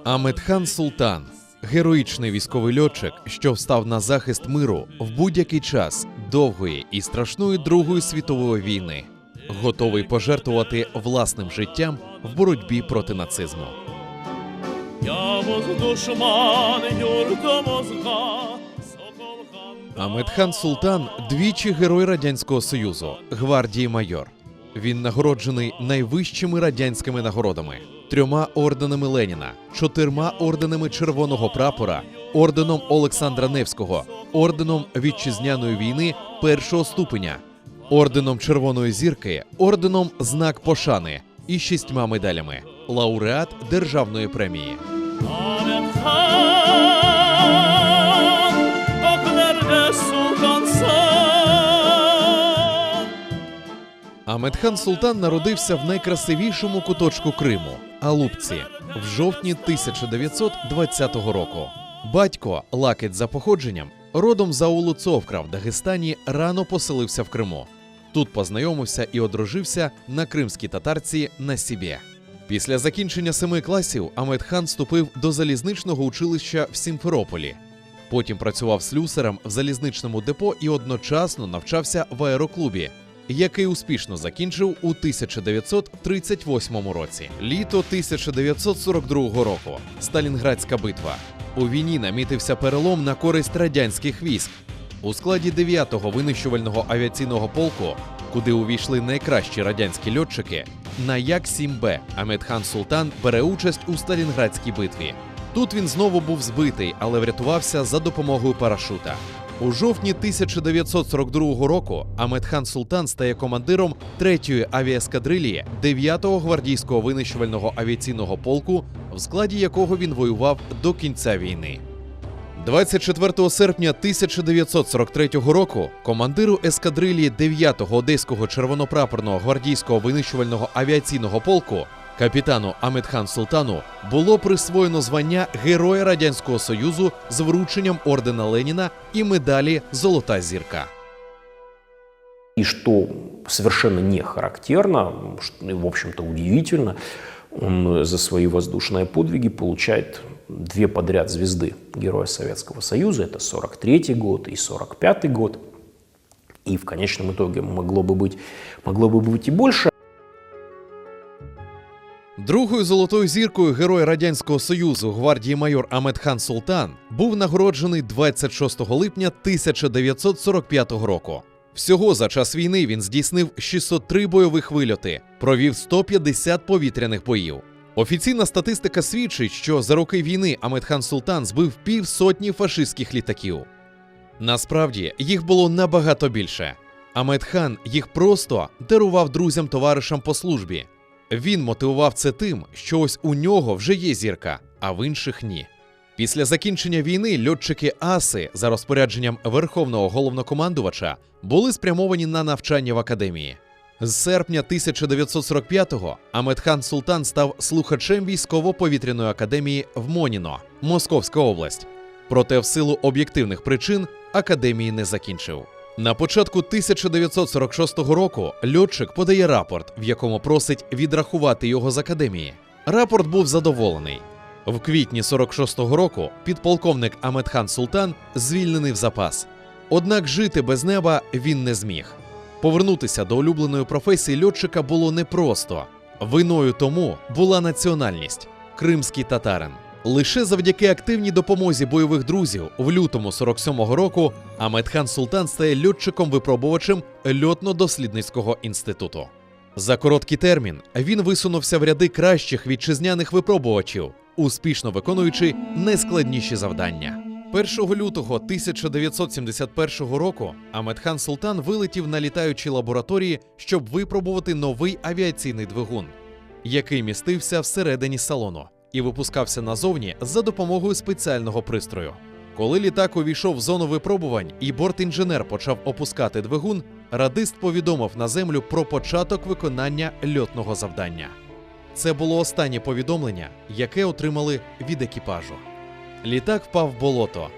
Аметхан Султан – героїчний військовий льотчик, що встав на захист миру в будь-який час довгої і страшної Другої світової війни, готовий пожертвувати власним життям в боротьбі проти нацизму. Аметхан Султан – двічі Герой Радянського Союзу, гвардії майор. Він нагороджений найвищими радянськими нагородами – 3 орденами Леніна, 4 орденами Червоного прапора, орденом Олександра Невського, орденом Вітчизняної війни 1-го ступеня, орденом Червоної зірки, орденом Знак пошани і 6 медалями – лауреат Державної премії. Аметхан Султан народився в найкрасивішому куточку Криму – Алупці, в жовтні 1920 року. Батько, лакець за походженням, родом з аулу Цовкра в Дагестані, рано поселився в Криму. Тут познайомився і одружився на кримській татарці Насібе. Після закінчення 7 класів Аметхан вступив до залізничного училища в Сімферополі. Потім працював слюсарем в залізничному депо і одночасно навчався в аероклубі, який успішно закінчив у 1938 році. Літо 1942 року. Сталінградська битва. У війні намітився перелом на користь радянських військ. У складі 9-го винищувального авіаційного полку, куди увійшли найкращі радянські льотчики, на Як-7Б Аметхан Султан бере участь у Сталінградській битві. Тут він знову був збитий, але врятувався за допомогою парашута. У жовтні 1942 року Аметхан Султан стає командиром 3-ї авіаескадрилії 9-го гвардійського винищувального авіаційного полку, в складі якого він воював до кінця війни. 24 серпня 1943 року командиру ескадрилії 9-го Одеського червонопрапорного гвардійського винищувального авіаційного полку капітану Аметхан Султану було присвоєно звання Героя Радянського Союзу з врученням ордена Леніна і медалі «Золота зірка». И что совершенно не характерно, в общем-то удивительно, он за свои воздушные подвиги получает 2 подряд звезды Героя Советского Союза. Это 43-й год и 45-й год. И в конечном итоге могло бы быть и больше. Другою золотою зіркою Героя Радянського Союзу гвардії майор Аметхан Султан був нагороджений 26 липня 1945 року. Всього за час війни він здійснив 603 бойових вильоти, провів 150 повітряних боїв. Офіційна статистика свідчить, що за роки війни Аметхан Султан збив 500 фашистських літаків. Насправді, їх було набагато більше. Аметхан їх просто дарував друзям-товаришам по службі. Він мотивував це тим, що ось у нього вже є зірка, а в інших – ні. Після закінчення війни льотчики-аси за розпорядженням Верховного головнокомандувача були спрямовані на навчання в академії. З серпня 1945-го Аметхан Султан став слухачем військово-повітряної академії в Моніно, Московська область. Проте в силу об'єктивних причин академії не закінчив. На початку 1946 року льотчик подає рапорт, в якому просить відрахувати його з академії. Рапорт був задоволений. В квітні 46-го року підполковник Аметхан Султан звільнений в запас. Однак жити без неба він не зміг. Повернутися до улюбленої професії льотчика було непросто. Виною тому була національність – кримський татарин. Лише завдяки активній допомозі бойових друзів в лютому 47-го року Аметхан Султан стає льотчиком-випробувачем Льотно-дослідницького інституту. За короткий термін він висунувся в ряди кращих вітчизняних випробувачів, успішно виконуючи найскладніші завдання. 1 лютого 1971 року Аметхан Султан вилетів на літаючій лабораторії, щоб випробувати новий авіаційний двигун, який містився всередині салону і випускався назовні за допомогою спеціального пристрою. Коли літак увійшов в зону випробувань і бортінженер почав опускати двигун, радист повідомив на землю про початок виконання льотного завдання. Це було останнє повідомлення, яке отримали від екіпажу. Літак впав в болото.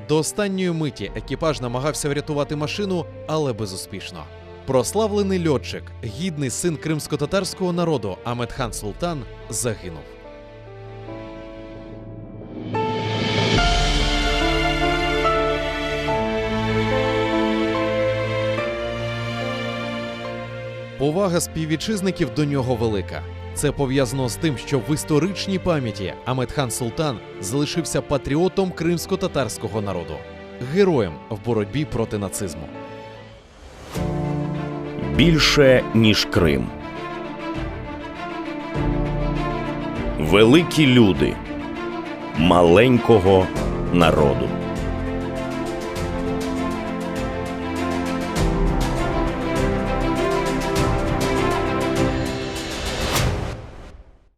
До останньої миті екіпаж намагався врятувати машину, але безуспішно. Прославлений льотчик, гідний син кримсько-татарського народу Аметхан Султан загинув. Повага співвітчизників до нього велика. Це пов'язано з тим, що в історичній пам'яті Амедхан Султан залишився патріотом кримсько-татарського народу, героєм в боротьбі проти нацизму. Більше, ніж Крим. Великі люди маленького народу.